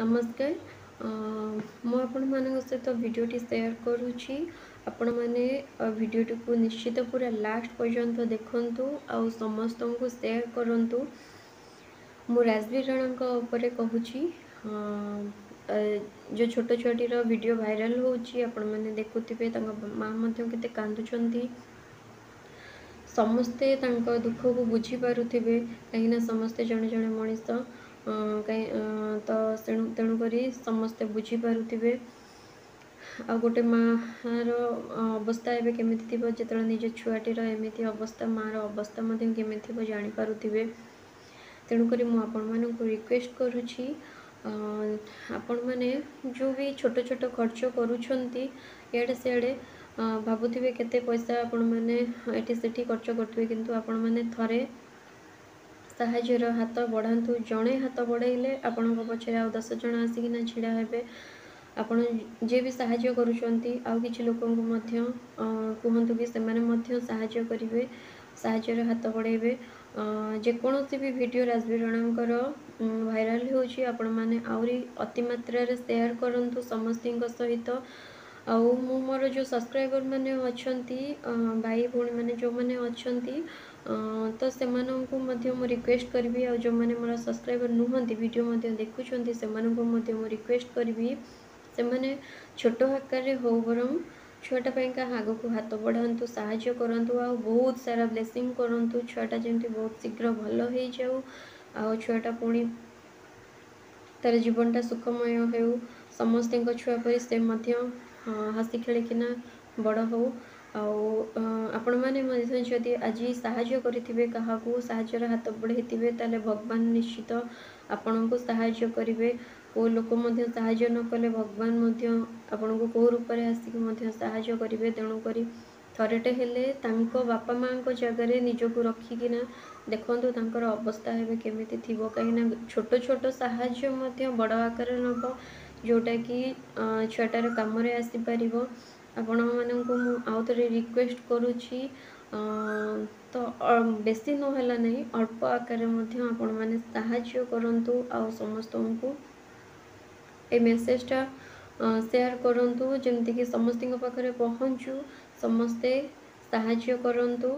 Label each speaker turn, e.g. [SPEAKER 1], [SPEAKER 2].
[SPEAKER 1] नमस्कार। मु आपण मान सहित भिडटी सेयार करुँची। आपण मैंने भिडटी को निश्चित पूरा लास्ट पर्यंत देखु आउ समस्त को सेयार करूँ। मु राजवीर राणा उपरे कहूँ जो छोट छुआटीर वीडियो भाइराल होची आपण मैंने देखुथिबे माँ केते कांदुचंती। समस्ते तांको दुख को बुझी पारुथिबे कहीं समस्ते जड़े जड़े मनीष तो तेणुक समस्ते बुझी पारुथिबे। आ गोटे माँ रो अवस्था एबे केमिति थिबो जेतले निज छुआटीर एमिति अवस्था माँ रो अवस्था मध्यम केमिति थिबो जानि पारुथिबे। तेणुक मु आपण मानकु रिक्वेस्ट करूछि आपण माने जो भी छोट छोट खर्च करूछंती इआडे सिआडे भाबुथिबे केते पैसा आपण माने एठी सेठी खर्च करथिबे किंतु आपण माने थरे साहाय्यर हाथ बढ़ातु। जड़े हाथ बढ़ाइले आपण पछरे आ 10 जण आसिकिना छिड़ा हेबे। आपण जे भी साहाय्य करूछंती आउ किछि लोकंकु मध्य कुहंतु कि सेमाने मध्य साहाय्य करिवे, साहाय्यर हाथ बढ़ाइबे। जेकोसी भी वीडियो राजवीर राणांकर भाइराल होची आपण माने आउरी अति मात्रा रे शेयर करंतु समस्तिंक सहित। आउ मु मोर जो सब्सक्राइबर माने अछंती भाई भौणी माने जो माने अछंती तो सेमानंकु मध्य मु रिक्वेस्ट करबी। आ जो माने मोर सब्सक्राइबर नुहंती वीडियो मध्य देखुछंती सेमानंकु मध्य मु रिक्वेस्ट करबी से माने छोट आकार रे हो बरम छुआटा पाइका आग को हाथ बढ़ातु, साहाय्य करंतु आ बहुत सारा ब्लेसिंग करंतु। छुआटा जेमती बहुत शीघ्र भल हो जाऊ आ छुआटा पुणी तार जीवनटा सुखमय हो। समस्त छुआ पर से हसी खेलिकिना बड़ हो। आपण मैंने जदि आज साहाय्य करेंगे क्या साहाय्यर हाथ बढ़ाई ताले भगवान निश्चित आपण को साहाय्य करेंगे। को लोक साहाय्य न कले भगवान आपण को कौ रूप आसिक साहाय्य करेंगे। तेणुक थरटे हेले तांको बापा माँ को जगह निजको रखिकिना देखंतु तांकर अवस्था एबे केमिति थिबो। कहीं छोट छोट साहाय्य बड़ आकार नब जोटा कि छुआटार काम आसी पारिबो। आपण मानकु मु आउ थरे रिक्वेस्ट करूछि तो बेसी नहला नहीं अल्प आकार मध्य आपण माने साहाय्य करंतु आ समस्त को ए मेसेजटा शेयर करंतु जेमति कि समस्त पाखरे पहुँचू। समस्ते साहाय्य करंतु।